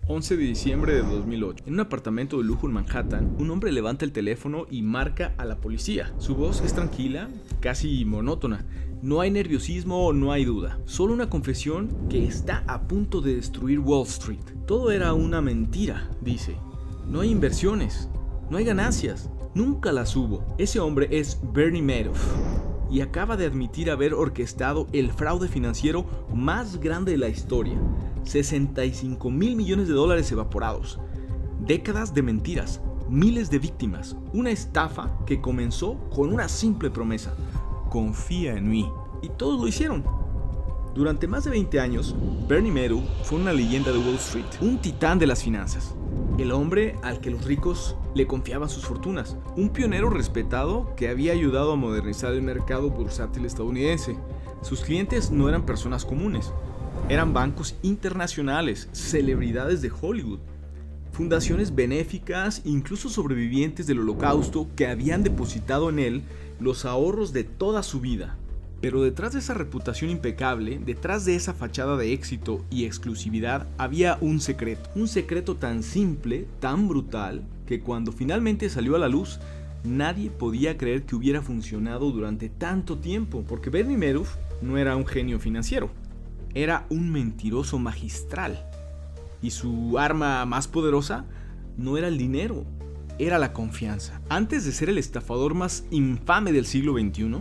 11 de diciembre de 2008. En un apartamento de lujo en Manhattan, un hombre levanta el teléfono y marca a la policía. Su voz es tranquila, casi monótona. No hay nerviosismo, no hay duda. Solo una confesión que está a punto de destruir Wall Street. Todo era una mentira, dice. No hay inversiones, no hay ganancias, nunca las hubo. Ese hombre es Bernie Madoff y acaba de admitir haber orquestado el fraude financiero más grande de la historia. 65 mil millones de dólares evaporados, décadas de mentiras, miles de víctimas, una estafa que comenzó con una simple promesa: confía en mí. Y todos lo hicieron. Durante más de 20 años, Bernie Madoff fue una leyenda de Wall Street, un titán de las finanzas, el hombre al que los ricos le confiaban sus fortunas, un pionero respetado que había ayudado a modernizar el mercado bursátil estadounidense. Sus clientes no eran personas comunes. Eran bancos internacionales, celebridades de Hollywood, fundaciones benéficas, incluso sobrevivientes del Holocausto que habían depositado en él los ahorros de toda su vida. Pero detrás de esa reputación impecable, detrás de esa fachada de éxito y exclusividad, había un secreto tan simple, tan brutal, que cuando finalmente salió a la luz, nadie podía creer que hubiera funcionado durante tanto tiempo, porque Bernie Madoff no era un genio financiero. Era un mentiroso magistral. Y su arma más poderosa no era el dinero, era la confianza. Antes de ser el estafador más infame del siglo XXI,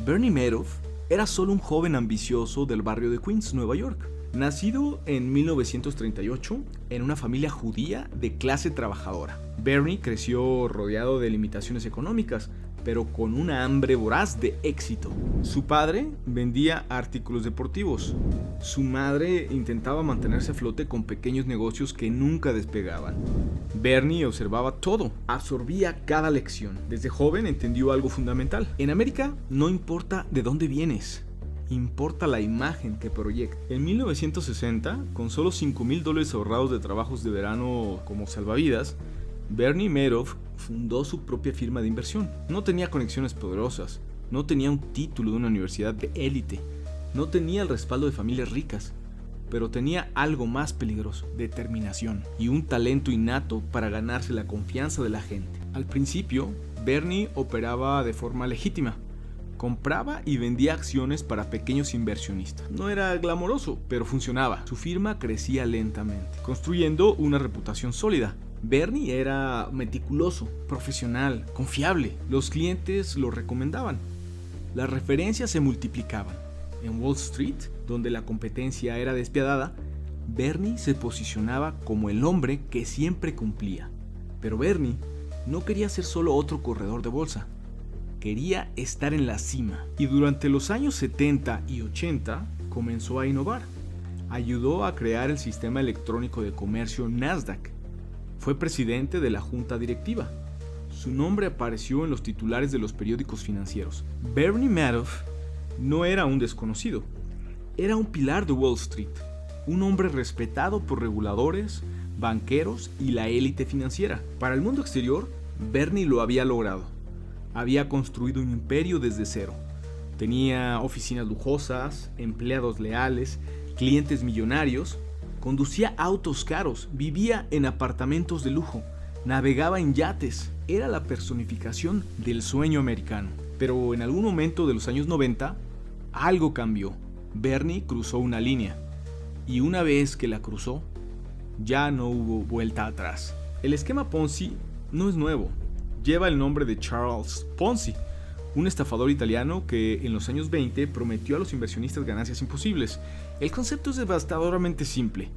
Bernie Madoff era solo un joven ambicioso del barrio de Queens, Nueva York. Nacido en 1938 en una familia judía de clase trabajadora. Bernie creció rodeado de limitaciones económicas, pero con una hambre voraz de éxito. Su padre vendía artículos deportivos. Su madre intentaba mantenerse a flote con pequeños negocios que nunca despegaban. Bernie observaba todo, absorbía cada lección. Desde joven entendió algo fundamental. En América no importa de dónde vienes, importa la imagen que proyecta. En 1960, con solo $5,000 ahorrados de trabajos de verano como salvavidas, Bernie Madoff fundó su propia firma de inversión. No tenía conexiones poderosas, no tenía un título de una universidad de élite, no tenía el respaldo de familias ricas, pero tenía algo más peligroso: determinación y un talento innato para ganarse la confianza de la gente. Al principio, Bernie operaba de forma legítima. Compraba y vendía acciones para pequeños inversionistas. No era glamoroso, pero funcionaba. Su firma crecía lentamente, construyendo una reputación sólida. Bernie era meticuloso, profesional, confiable. Los clientes lo recomendaban. Las referencias se multiplicaban. En Wall Street, donde la competencia era despiadada, Bernie se posicionaba como el hombre que siempre cumplía. Pero Bernie no quería ser solo otro corredor de bolsa. Quería estar en la cima. Y durante los años 70 y 80 comenzó a innovar. Ayudó a crear el sistema electrónico de comercio Nasdaq. Fue presidente de la junta directiva. Su nombre apareció en los titulares de los periódicos financieros. Bernie Madoff no era un desconocido. Era un pilar de Wall Street. Un hombre respetado por reguladores, banqueros y la élite financiera. Para el mundo exterior, Bernie lo había logrado. Había construido un imperio desde cero. Tenía oficinas lujosas, empleados leales, clientes millonarios. Conducía autos caros, vivía en apartamentos de lujo, navegaba en yates. Era la personificación del sueño americano. Pero en algún momento de los años 90, algo cambió. Bernie cruzó una línea. Y una vez que la cruzó, ya no hubo vuelta atrás. El esquema Ponzi no es nuevo. Lleva el nombre de Charles Ponzi, un estafador italiano que en los años 20 prometió a los inversionistas ganancias imposibles. El concepto es devastadoramente simple.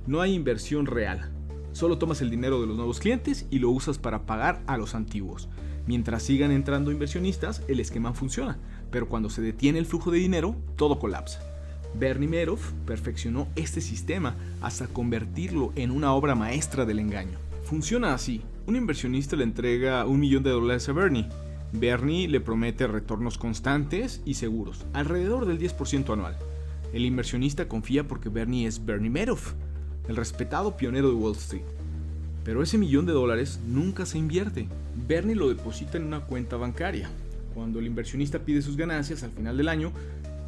No hay inversión real. Solo tomas el dinero de los nuevos clientes y lo usas para pagar a los antiguos. Mientras sigan entrando inversionistas, el esquema funciona, pero cuando se detiene el flujo de dinero, todo colapsa. Bernie Madoff perfeccionó este sistema hasta convertirlo en una obra maestra del engaño. Funciona así. Un inversionista le entrega $1 millón a Bernie. Bernie le promete retornos constantes y seguros, alrededor del 10% anual. El inversionista confía porque Bernie es Bernie Madoff, el respetado pionero de Wall Street. Pero ese $1 millón nunca se invierte. Bernie lo deposita en una cuenta bancaria. Cuando el inversionista pide sus ganancias al final del año,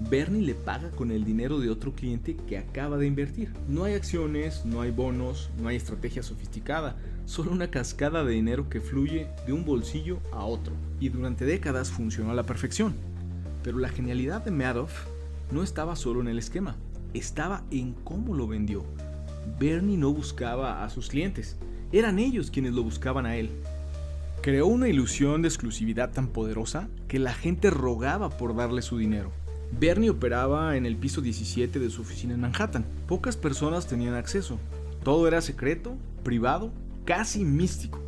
Bernie le paga con el dinero de otro cliente que acaba de invertir. No hay acciones, no hay bonos, no hay estrategia sofisticada, solo una cascada de dinero que fluye de un bolsillo a otro. Y durante décadas funcionó a la perfección. Pero la genialidad de Madoff no estaba solo en el esquema, estaba en cómo lo vendió. Bernie no buscaba a sus clientes, eran ellos quienes lo buscaban a él. Creó una ilusión de exclusividad tan poderosa que la gente rogaba por darle su dinero. Bernie operaba en el piso 17 de su oficina en Manhattan. Pocas personas tenían acceso. Todo era secreto, privado, casi místico.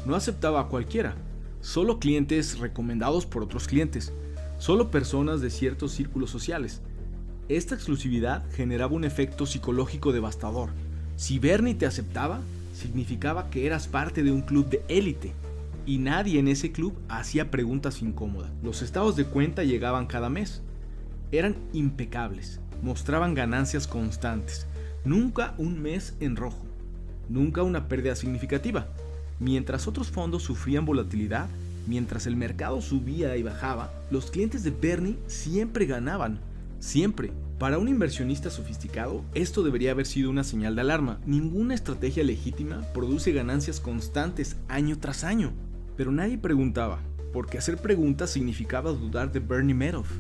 No aceptaba a cualquiera. Solo clientes recomendados por otros clientes. Solo personas de ciertos círculos sociales. Esta exclusividad generaba un efecto psicológico devastador. Si Bernie te aceptaba, significaba que eras parte de un club de élite. Y nadie en ese club hacía preguntas incómodas. Los estados de cuenta llegaban cada mes. Eran impecables, mostraban ganancias constantes, nunca un mes en rojo, nunca una pérdida significativa. Mientras otros fondos sufrían volatilidad, mientras el mercado subía y bajaba, los clientes de Bernie siempre ganaban, siempre. Para un inversionista sofisticado, esto debería haber sido una señal de alarma. Ninguna estrategia legítima produce ganancias constantes año tras año. Pero nadie preguntaba, porque hacer preguntas significaba dudar de Bernie Madoff.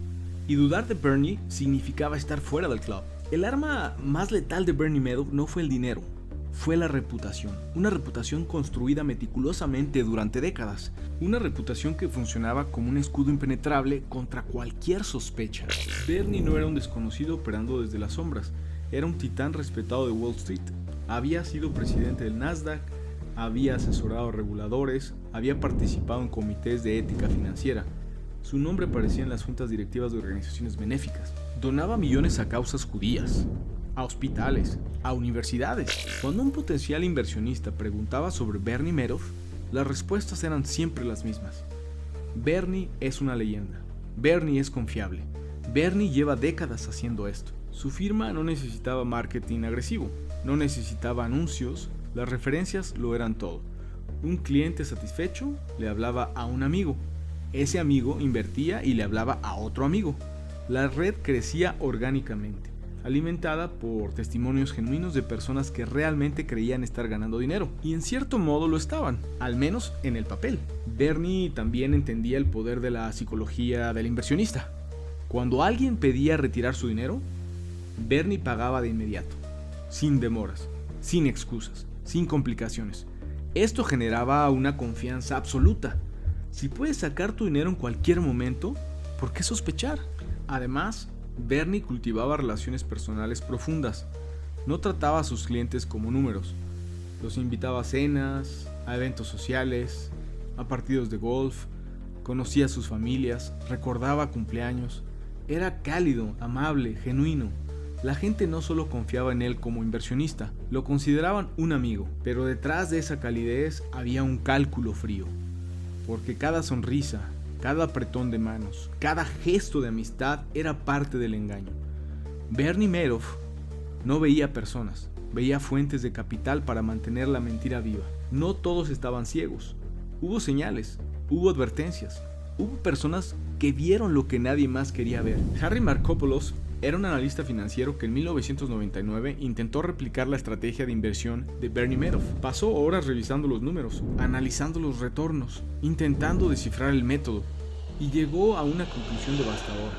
Y dudar de Bernie significaba estar fuera del club. El arma más letal de Bernie Madoff no fue el dinero, fue la reputación. Una reputación construida meticulosamente durante décadas. Una reputación que funcionaba como un escudo impenetrable contra cualquier sospecha. Bernie no era un desconocido operando desde las sombras, era un titán respetado de Wall Street. Había sido presidente del Nasdaq, había asesorado a reguladores, había participado en comités de ética financiera. Su nombre aparecía en las juntas directivas de organizaciones benéficas. Donaba millones a causas judías, a hospitales, a universidades. Cuando un potencial inversionista preguntaba sobre Bernie Madoff, las respuestas eran siempre las mismas. Bernie es una leyenda. Bernie es confiable. Bernie lleva décadas haciendo esto. Su firma no necesitaba marketing agresivo, no necesitaba anuncios, las referencias lo eran todo. Un cliente satisfecho le hablaba a un amigo. Ese amigo invertía y le hablaba a otro amigo. La red crecía orgánicamente, alimentada por testimonios genuinos de personas que realmente creían estar ganando dinero. Y en cierto modo lo estaban, al menos en el papel. Bernie también entendía el poder de la psicología del inversionista. Cuando alguien pedía retirar su dinero, Bernie pagaba de inmediato, sin demoras, sin excusas, sin complicaciones. Esto generaba una confianza absoluta. Si puedes sacar tu dinero en cualquier momento, ¿por qué sospechar? Además, Bernie cultivaba relaciones personales profundas. No trataba a sus clientes como números. Los invitaba a cenas, a eventos sociales, a partidos de golf, conocía a sus familias, recordaba cumpleaños. Era cálido, amable, genuino. La gente no solo confiaba en él como inversionista, lo consideraban un amigo, pero detrás de esa calidez había un cálculo frío. Porque cada sonrisa, cada apretón de manos, cada gesto de amistad era parte del engaño. Bernie Madoff no veía personas, veía fuentes de capital para mantener la mentira viva. No todos estaban ciegos. Hubo señales, hubo advertencias, hubo personas que vieron lo que nadie más quería ver. Harry Markopolos era un analista financiero que en 1999 intentó replicar la estrategia de inversión de Bernie Madoff. Pasó horas revisando los números, analizando los retornos, intentando descifrar el método, y llegó a una conclusión devastadora.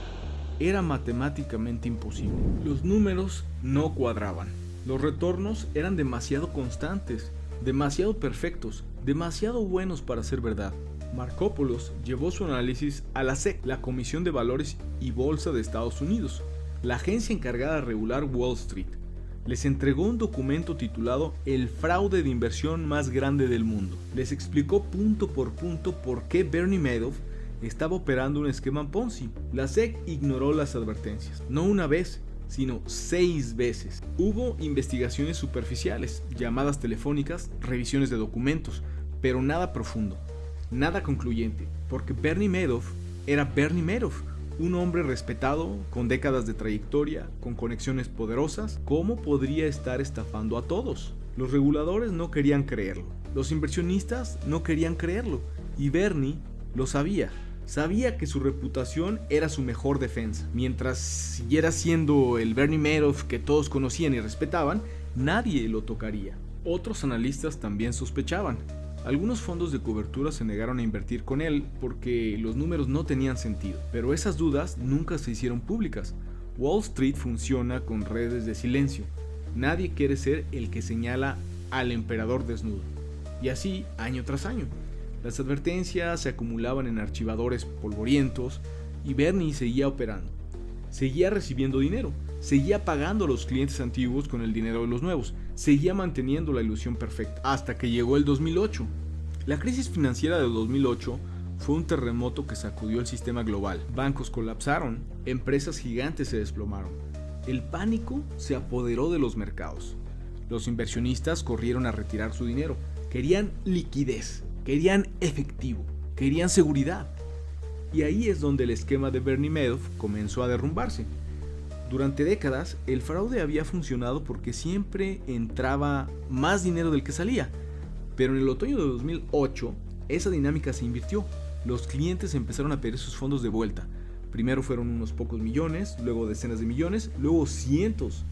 Era matemáticamente imposible. Los números no cuadraban. Los retornos eran demasiado constantes, demasiado perfectos, demasiado buenos para ser verdad. Markopolos llevó su análisis a la SEC, la Comisión de Valores y Bolsa de Estados Unidos, la agencia encargada de regular Wall Street. Les entregó un documento titulado El fraude de inversión más grande del mundo. Les explicó punto por punto por qué Bernie Madoff estaba operando un esquema Ponzi. La SEC ignoró las advertencias, no una vez, sino 6 veces. Hubo investigaciones superficiales, llamadas telefónicas, revisiones de documentos, pero nada profundo, nada concluyente, porque Bernie Madoff era Bernie Madoff, un hombre respetado, con décadas de trayectoria, con conexiones poderosas. ¿Cómo podría estar estafando a todos? Los reguladores no querían creerlo, los inversionistas no querían creerlo, y Bernie lo sabía. Sabía que su reputación era su mejor defensa. Mientras siguiera siendo el Bernie Madoff que todos conocían y respetaban, nadie lo tocaría. Otros analistas también sospechaban. Algunos fondos de cobertura se negaron a invertir con él porque los números no tenían sentido, pero esas dudas nunca se hicieron públicas. Wall Street funciona con redes de silencio. Nadie quiere ser el que señala al emperador desnudo. Y así, año tras año. Las advertencias se acumulaban en archivadores polvorientos y Bernie seguía operando. Seguía recibiendo dinero, seguía pagando a los clientes antiguos con el dinero de los nuevos, seguía manteniendo la ilusión perfecta, hasta que llegó el 2008. La crisis financiera de 2008 fue un terremoto que sacudió el sistema global. Bancos colapsaron, empresas gigantes se desplomaron. El pánico se apoderó de los mercados. Los inversionistas corrieron a retirar su dinero. Querían liquidez, querían efectivo, querían seguridad. Y ahí es donde el esquema de Bernie Madoff comenzó a derrumbarse. Durante décadas, el fraude había funcionado porque siempre entraba más dinero del que salía. Pero en el otoño de 2008, esa dinámica se invirtió. Los clientes empezaron a pedir sus fondos de vuelta. Primero fueron unos pocos millones, luego decenas de millones, luego cientos.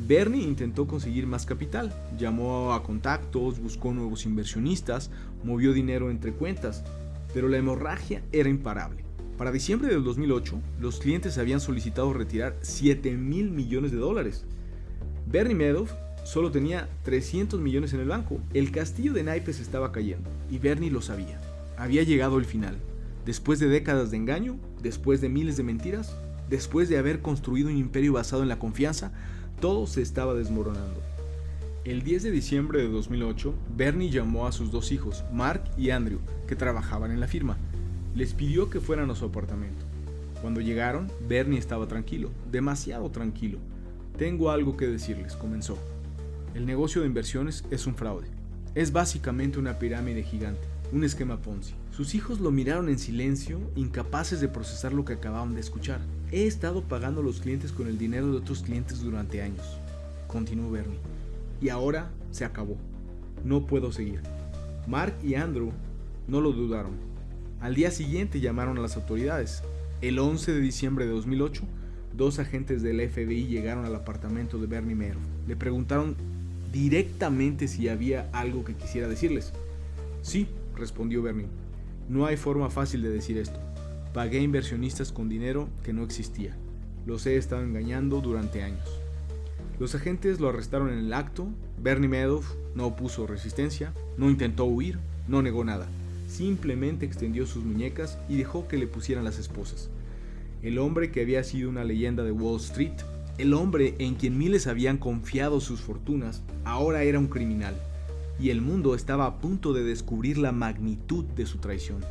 Bernie intentó conseguir más capital, llamó a contactos, buscó nuevos inversionistas, movió dinero entre cuentas, pero la hemorragia era imparable. Para diciembre del 2008, los clientes habían solicitado retirar $7,000 millones. Bernie Madoff solo tenía 300 millones en el banco. El castillo de naipes estaba cayendo, y Bernie lo sabía. Había llegado el final. Después de décadas de engaño, después de miles de mentiras, después de haber construido un imperio basado en la confianza, todo se estaba desmoronando. El 10 de diciembre de 2008, Bernie llamó a sus dos hijos, Mark y Andrew, que trabajaban en la firma. Les pidió que fueran a su apartamento. Cuando llegaron, Bernie estaba tranquilo, demasiado tranquilo. Tengo algo que decirles, comenzó. El negocio de inversiones es un fraude. Es básicamente una pirámide gigante, un esquema Ponzi. Sus hijos lo miraron en silencio, incapaces de procesar lo que acababan de escuchar. He estado pagando a los clientes con el dinero de otros clientes durante años, continuó Bernie. Y ahora se acabó. No puedo seguir. Mark y Andrew no lo dudaron. Al día siguiente llamaron a las autoridades. El 11 de diciembre de 2008, dos agentes del FBI llegaron al apartamento de Bernie Madoff. Le preguntaron directamente si había algo que quisiera decirles. Sí, respondió Bernie. No hay forma fácil de decir esto. Pagué a inversionistas con dinero que no existía. Los he estado engañando durante años. Los agentes lo arrestaron en el acto. Bernie Madoff no opuso resistencia, no intentó huir, no negó nada. Simplemente extendió sus muñecas y dejó que le pusieran las esposas. El hombre que había sido una leyenda de Wall Street, el hombre en quien miles habían confiado sus fortunas, ahora era un criminal. Y el mundo estaba a punto de descubrir la magnitud de su traición.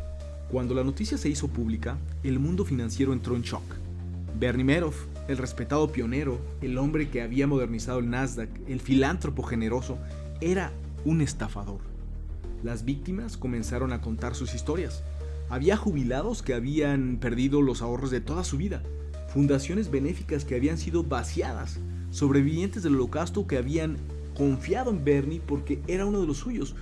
Cuando la noticia se hizo pública, el mundo financiero entró en shock. Bernie Madoff, el respetado pionero, el hombre que había modernizado el Nasdaq, el filántropo generoso, era un estafador. Las víctimas comenzaron a contar sus historias. Había jubilados que habían perdido los ahorros de toda su vida, fundaciones benéficas que habían sido vaciadas, sobrevivientes del Holocausto que habían confiado en Bernie porque era uno de los suyos,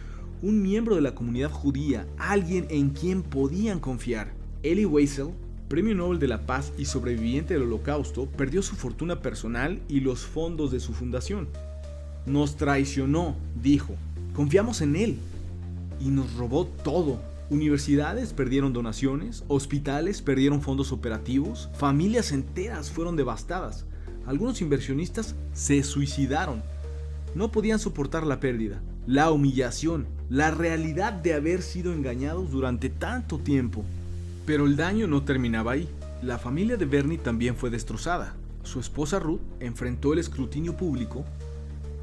un miembro de la comunidad judía, alguien en quien podían confiar. Elie Wiesel, Premio Nobel de la Paz y sobreviviente del Holocausto, perdió su fortuna personal y los fondos de su fundación. Nos traicionó, dijo. Confiamos en él. Y nos robó todo. Universidades perdieron donaciones, hospitales perdieron fondos operativos, familias enteras fueron devastadas. Algunos inversionistas se suicidaron. No podían soportar la pérdida, la humillación, la realidad de haber sido engañados durante tanto tiempo. Pero el daño no terminaba ahí. La familia de Bernie también fue destrozada. Su esposa Ruth enfrentó el escrutinio público.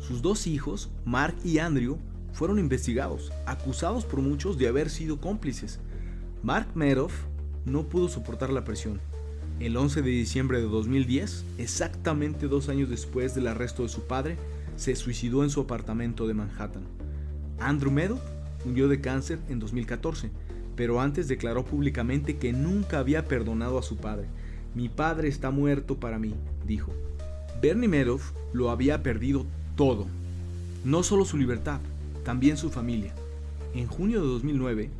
Sus dos hijos, Mark y Andrew, fueron investigados, acusados por muchos de haber sido cómplices. Mark Madoff no pudo soportar la presión. El 11 de diciembre de 2010, exactamente 2 años después del arresto de su padre, se suicidó en su apartamento de Manhattan. Andrew Madoff murió de cáncer en 2014, pero antes declaró públicamente que nunca había perdonado a su padre. Mi padre está muerto para mí, dijo. Bernie Madoff lo había perdido todo, no solo su libertad, también su familia. En junio de 2009,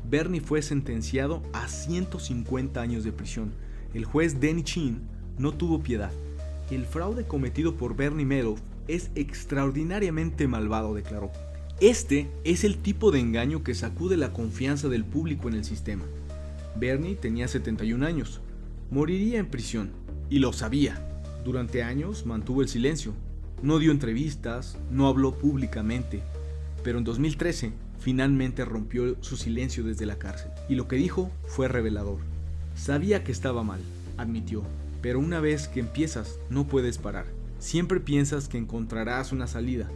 Bernie fue sentenciado a 150 años de prisión. El juez Denny Chin no tuvo piedad. El fraude cometido por Bernie Madoff es extraordinariamente malvado, declaró. Este es el tipo de engaño que sacude la confianza del público en el sistema. Bernie tenía 71 años. Moriría en prisión, y lo sabía. Durante años mantuvo el silencio. No dio entrevistas, no habló públicamente. Pero en 2013, finalmente rompió su silencio desde la cárcel. Y lo que dijo fue revelador. Sabía que estaba mal, admitió. Pero una vez que empiezas, no puedes parar. Siempre piensas que encontrarás una salida,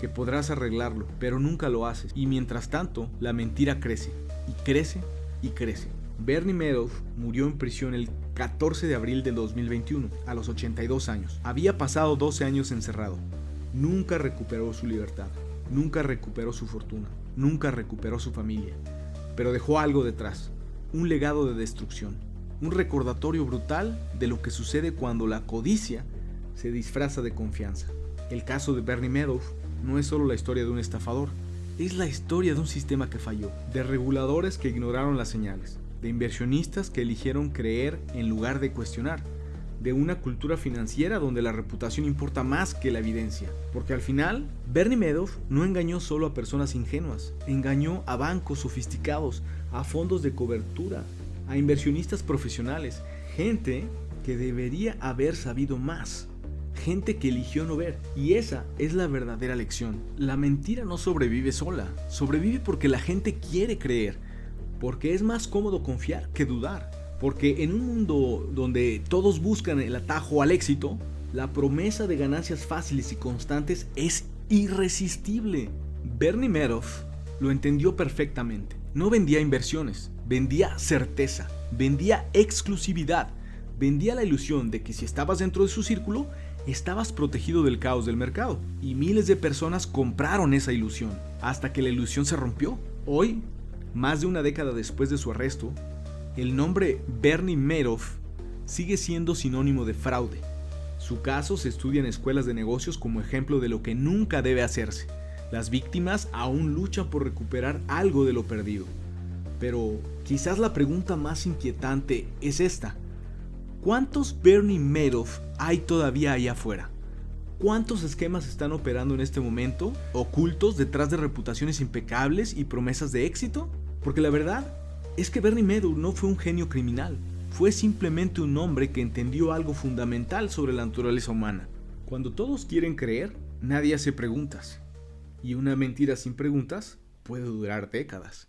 que podrás arreglarlo, pero nunca lo haces. Y mientras tanto, la mentira crece, y crece, y crece. Bernie Madoff murió en prisión el 14 de abril del 2021, a los 82 años. Había pasado 12 años encerrado. Nunca recuperó su libertad, nunca recuperó su fortuna, nunca recuperó su familia. Pero dejó algo detrás, un legado de destrucción, un recordatorio brutal de lo que sucede cuando la codicia se disfraza de confianza. El caso de Bernie Madoff no es solo la historia de un estafador, es la historia de un sistema que falló, de reguladores que ignoraron las señales, de inversionistas que eligieron creer en lugar de cuestionar, de una cultura financiera donde la reputación importa más que la evidencia. Porque al final, Bernie Madoff no engañó solo a personas ingenuas, engañó a bancos sofisticados, a fondos de cobertura, a inversionistas profesionales, gente que debería haber sabido más. Gente que eligió no ver, y esa es la verdadera lección. La mentira no sobrevive sola, sobrevive porque la gente quiere creer, porque es más cómodo confiar que dudar, porque en un mundo donde todos buscan el atajo al éxito, la promesa de ganancias fáciles y constantes es irresistible. Bernie Madoff lo entendió perfectamente. No vendía inversiones, vendía certeza, vendía exclusividad, vendía la ilusión de que si estabas dentro de su círculo, estabas protegido del caos del mercado. Y miles de personas compraron esa ilusión, hasta que la ilusión se rompió. Hoy, más de una década después de su arresto, el nombre Bernie Madoff sigue siendo sinónimo de fraude. Su caso se estudia en escuelas de negocios como ejemplo de lo que nunca debe hacerse. Las víctimas aún luchan por recuperar algo de lo perdido. Pero quizás la pregunta más inquietante es esta: ¿cuántos Bernie Madoff hay todavía allá afuera? ¿Cuántos esquemas están operando en este momento, ocultos detrás de reputaciones impecables y promesas de éxito? Porque la verdad es que Bernie Madoff no fue un genio criminal, fue simplemente un hombre que entendió algo fundamental sobre la naturaleza humana. Cuando todos quieren creer, nadie hace preguntas. Y una mentira sin preguntas puede durar décadas.